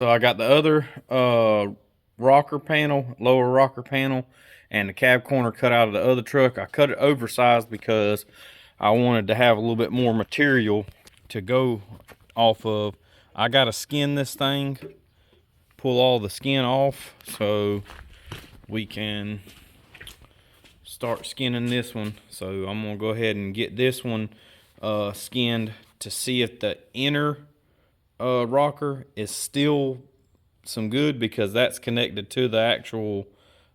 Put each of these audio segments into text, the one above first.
So I got the other rocker panel, lower rocker panel, and the cab corner cut out of the other truck. I cut it oversized because I wanted to have a little bit more material to go off of. I gotta skin this thing, pull all the skin off so we can start skinning this one. So I'm gonna go ahead and get this one skinned to see if the inner rocker is still some good, because that's connected to the actual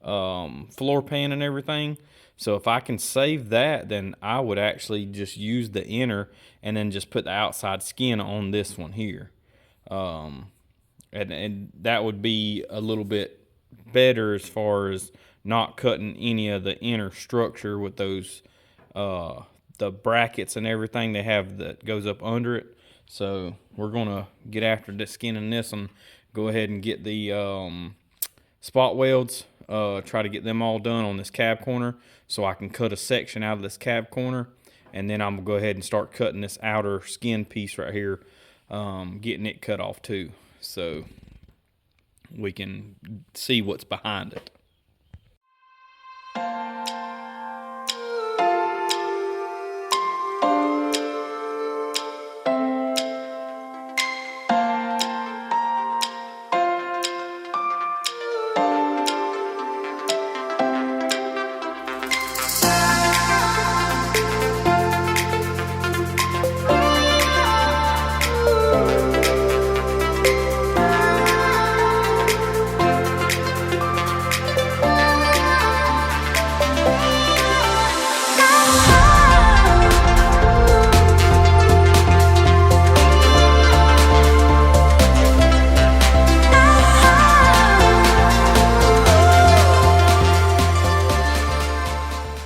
floor pan and everything. So if I can save that, then I would actually just use the inner and then just put the outside skin on this one here. And that would be a little bit better as far as not cutting any of the inner structure with those the brackets and everything they have that goes up under it. So we're gonna get after the skinning this and go ahead and get the spot welds, try to get them all done on this cab corner so I can cut a section out of this cab corner, and then I'm gonna go ahead and start cutting this outer skin piece right here, getting it cut off too, so we can see what's behind it.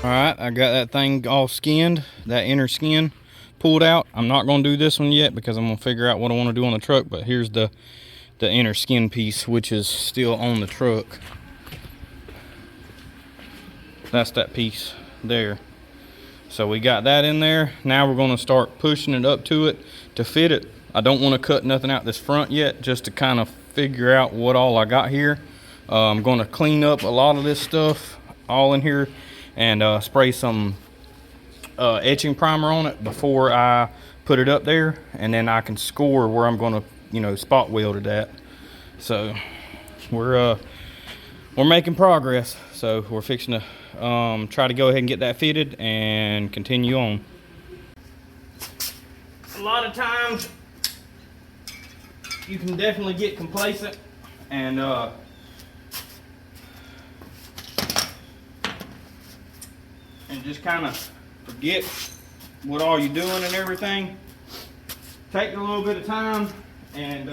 Alright, I got that thing all skinned, that inner skin pulled out. I'm not going to do this one yet because I'm going to figure out what I want to do on the truck, but here's the inner skin piece, which is still on the truck. That's that piece there. So we got that in there. Now we're going to start pushing it up to it to fit it. I don't want to cut nothing out this front yet, just to kind of figure out what all I got here. I'm going to clean up a lot of this stuff all in here and spray some etching primer on it before I put it up there, and then I can score where I'm going to, spot weld it at. So we're making progress. So we're fixing to try to go ahead and get that fitted and continue on. A lot of times you can definitely get complacent and just kind of forget what all you're doing and everything. Take a little bit of time and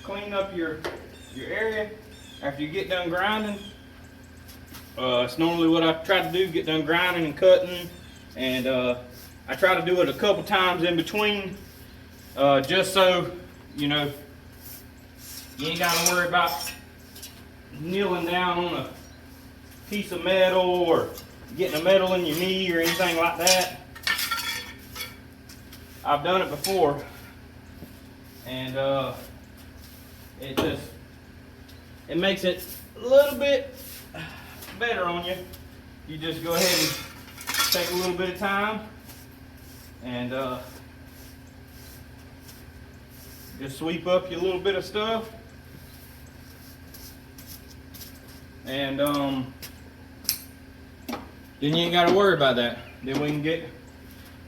clean up your area after you get done grinding. It's normally what I try to do, get done grinding and cutting, and I try to do it a couple times in between, just so you ain't got to worry about kneeling down on a piece of metal or getting a metal in your knee or anything like that. I've done it before, and it makes it a little bit better on you. You just go ahead and take a little bit of time and just sweep up your little bit of stuff, and then you ain't got to worry about that. Then we can get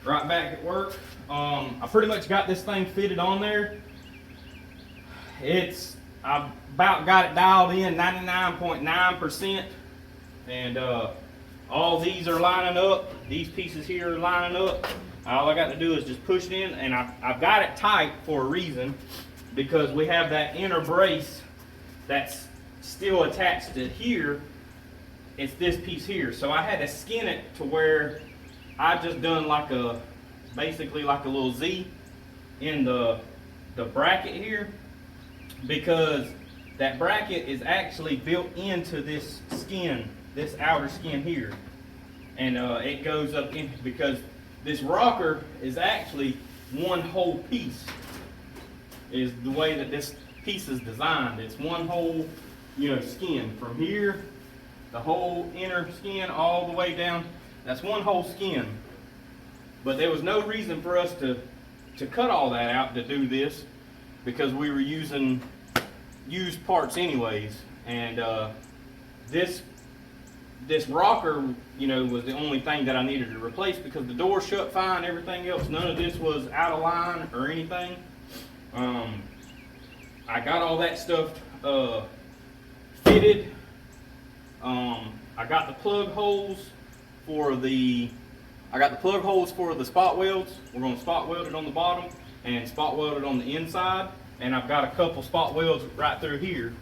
right back at work. I pretty much got this thing fitted on there. I about got it dialed in 99.9%, and all these are lining up. These pieces here are lining up. All I got to do is just push it in, and I've got it tight for a reason, because we have that inner brace that's still attached to here. It's this piece here, so I had to skin it to where I just done basically like a little Z in the bracket here, because that bracket is actually built into this skin, this outer skin here, and it goes up in, because this rocker is actually one whole piece. is the way that this piece is designed. It's one whole, skin from here, the whole inner skin all the way down. That's one whole skin. But there was no reason for us to cut all that out to do this, because we were using used parts anyways. And this rocker, was the only thing that I needed to replace, because the door shut fine, everything else, none of this was out of line or anything. I got all that stuff fitted. I got the plug holes for the spot welds. We're going to spot weld it on the bottom and spot weld it on the inside. And I've got a couple spot welds right through here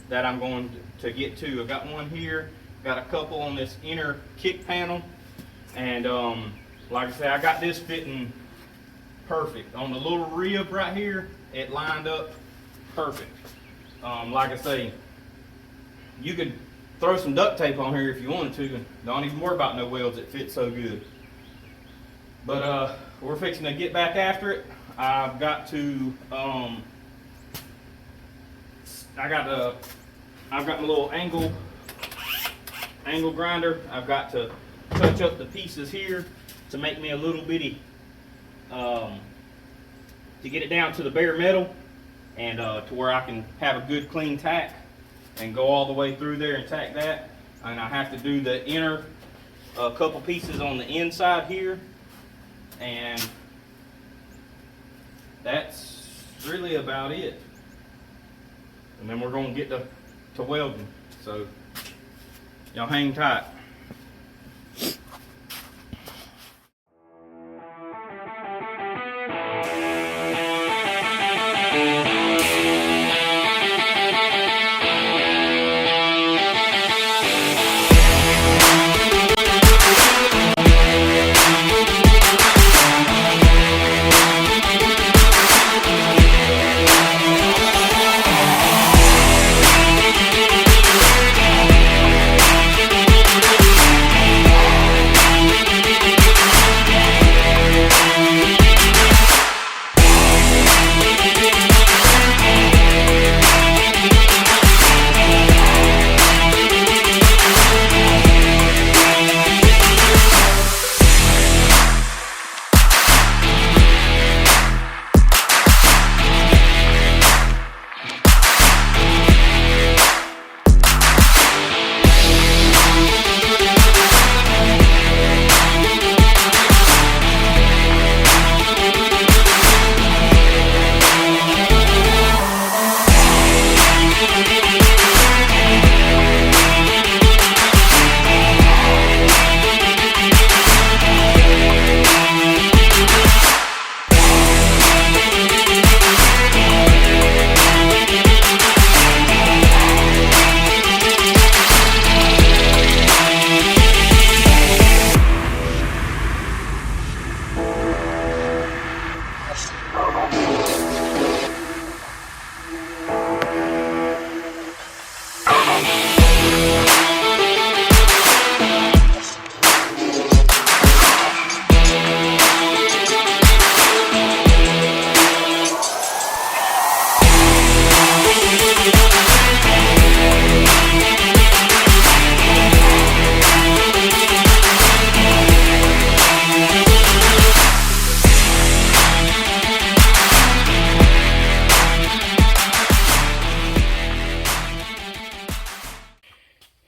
that I'm going to get to. I've got one here, got a couple on this inner kick panel. And like I said, I got this fitting perfect. On the little rib right here, it lined up perfect. Like I say, you could throw some duct tape on here if you wanted to, and don't even worry about no welds, it fits so good. But we're fixing to get back after it. I've got to I've got my little angle grinder. I've got to touch up the pieces here to make me a little bitty to get it down to the bare metal, and to where I can have a good clean tack and go all the way through there and tack that. And I have to do the inner couple pieces on the inside here, and that's really about it. And then we're going to get to welding. So y'all hang tight.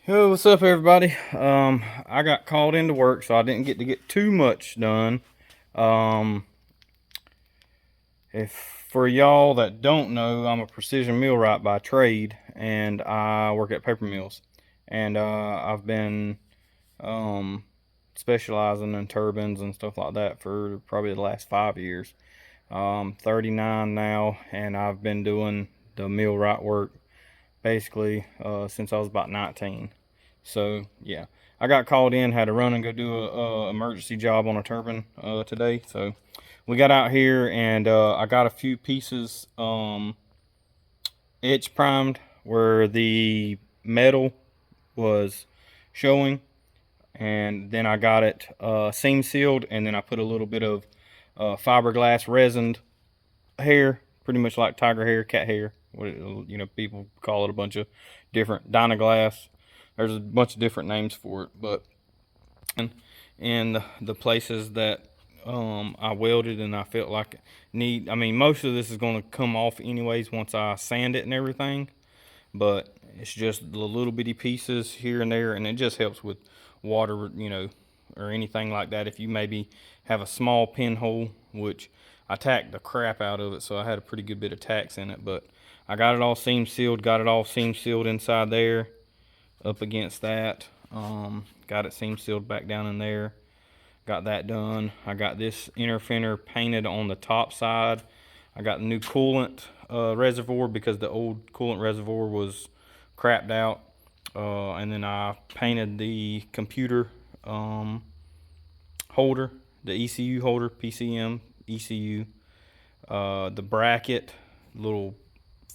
Yo, what's up everybody? I got called into work, so I didn't get to get too much done. If for y'all that don't know, I'm a precision millwright by trade, and I work at paper mills. And I've been specializing in turbines and stuff like that for probably the last 5 years. 39 now, and I've been doing the millwright work basically since I was about 19. So yeah, I got called in, had to run and go do a emergency job on a turbine today. So we got out here, and I got a few pieces edge primed where the metal was showing, and then I got it seam sealed, and then I put a little bit of fiberglass resined here, pretty much like tiger hair, cat hair. You know, people call it a bunch of different Dynaglass. There's a bunch of different names for it, but in the places that I welded and I felt like I mean, most of this is going to come off anyways once I sand it and everything, but it's just the little bitty pieces here and there, and it just helps with water, you know, or anything like that. If you maybe have a small pinhole, which I tacked the crap out of it, so I had a pretty good bit of tacks in it, but I got it all seam sealed, inside there, up against that. Got it seam sealed back down in there. Got that done. I got this inner fender painted on the top side. I got the new coolant reservoir because the old coolant reservoir was crapped out. And then I painted the computer holder, the ECU holder, PCM ECU. The bracket, little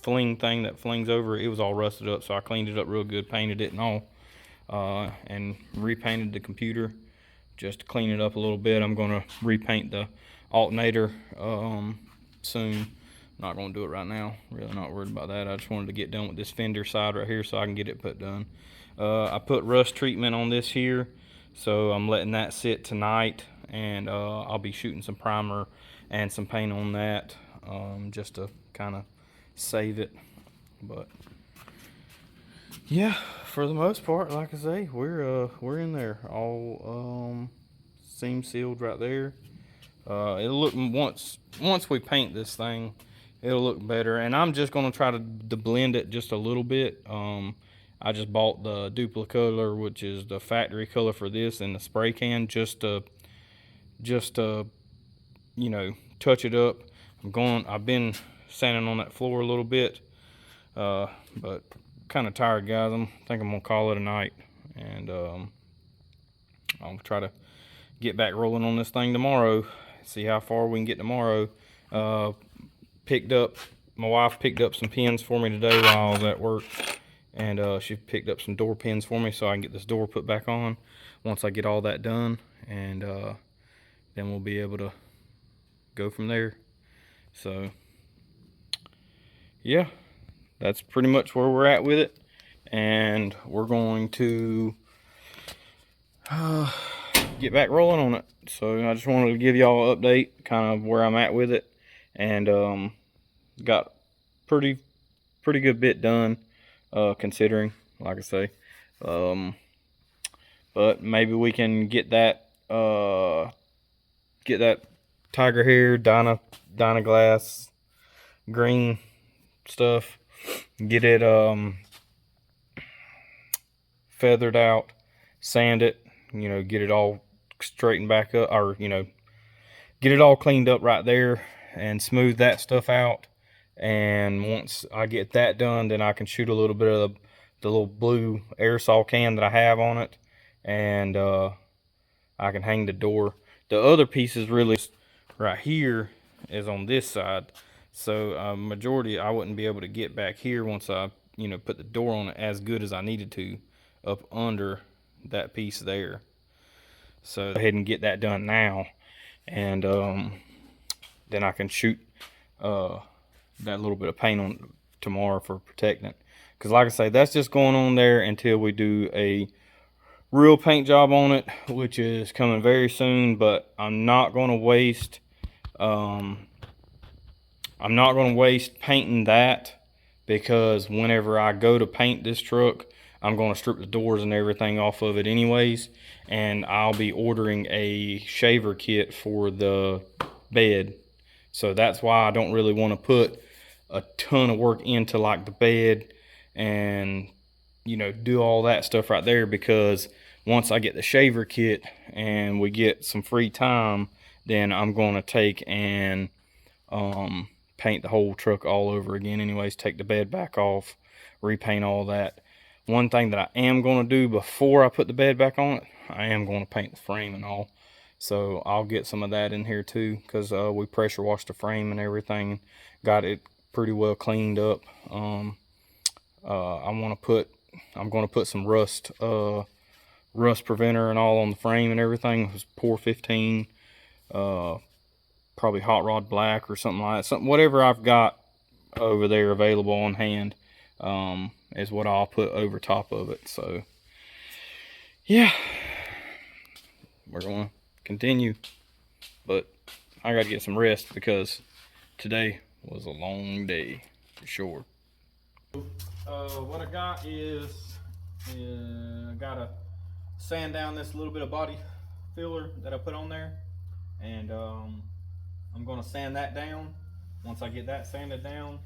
fling thing that flings over, it was all rusted up, so I cleaned it up real good, painted it and all, and repainted the computer just to clean it up a little bit. I'm going to repaint the alternator soon. Not going to do it right now, really not worried about that. I just wanted to get done with this fender side right here so I can get it put done. I put rust treatment on this here, so I'm letting that sit tonight, and I'll be shooting some primer and some paint on that, just to kind of save it. But yeah, for the most part, like I say, we're in there, all seam sealed right there. It'll look, once we paint this thing, it'll look better, and I'm just going to try to blend it just a little bit. I just bought the Duplicolor, which is the factory color for this, in the spray can, just to you know, touch it up. I've been sanding on that floor a little bit, but kind of tired, guys. I think I'm gonna call it a night, and I'll try to get back rolling on this thing tomorrow, see how far we can get tomorrow. My wife picked up some pins for me today while I was at work, and she picked up some door pins for me so I can get this door put back on once I get all that done, and then we'll be able to go from there. So yeah, that's pretty much where we're at with it, and we're going to get back rolling on it. So I just wanted to give y'all an update, kind of where I'm at with it, and got pretty good bit done, considering, like I say. But maybe we can get that tiger hair Dynaglass green stuff, get it feathered out, sand it, you know, get it all straightened back up, or you know, get it all cleaned up right there and smooth that stuff out. And once I get that done, then I can shoot a little bit of the little blue aerosol can that I have on it, and I can hang the door. The other piece is really right here, is on this side, so majority I wouldn't be able to get back here once I, you know, put the door on it as good as I needed to up under that piece there. So go ahead and get that done now, and then I can shoot that little bit of paint on tomorrow for protecting it, because like I say, that's just going on there until we do a real paint job on it, which is coming very soon. But I'm not going to waste painting that, because whenever I go to paint this truck, I'm going to strip the doors and everything off of it anyways, and I'll be ordering a shaver kit for the bed. So that's why I don't really want to put a ton of work into like the bed and, you know, do all that stuff right there, because once I get the shaver kit and we get some free time, then I'm going to take and paint the whole truck all over again anyways, take the bed back off, repaint all that. One thing that I am going to do before I put the bed back on it, I am going to paint the frame and all. So I'll get some of that in here too, because we pressure washed the frame and everything, got it pretty well cleaned up. I'm going to put some rust preventer and all on the frame and everything. It was POR 15, probably Hot Rod Black or something like that. Whatever I've got over there available on hand is what I'll put over top of it. So yeah, we're going to continue, but I got to get some rest because today was a long day for sure. What I got is I got to sand down this little bit of body filler that I put on there, and I'm going to sand that down. Once I get that sanded down,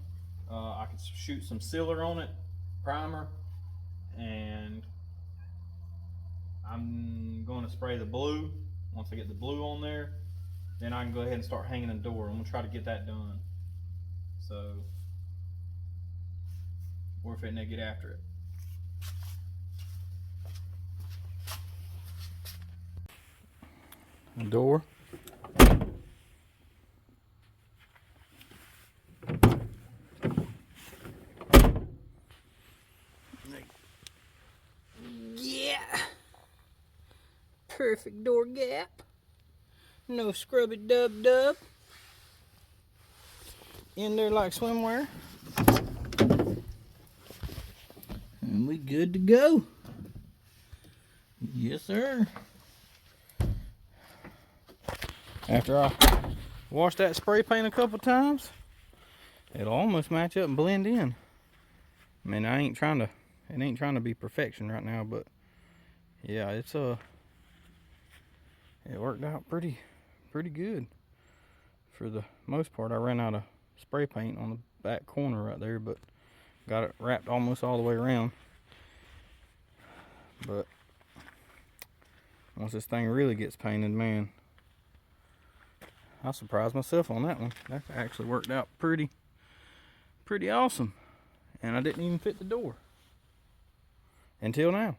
I can shoot some sealer on it, primer, and I'm going to spray the blue. Once I get the blue on there, then I can go ahead and start hanging the door. I'm going to try to get that done. So we're fitting to get after it. The door. Yeah. Perfect door gap. No scrubby dub dub. In there like swimwear. And we good to go. Yes, sir. After I wash that spray paint a couple times, it'll almost match up and blend in. I mean, it ain't trying to be perfection right now, but yeah, it worked out pretty good. For the most part, I ran out of spray paint on the back corner right there, but got it wrapped almost all the way around. But once this thing really gets painted, man, I surprised myself on that one. That actually worked out pretty awesome. And I didn't even fit the door until now.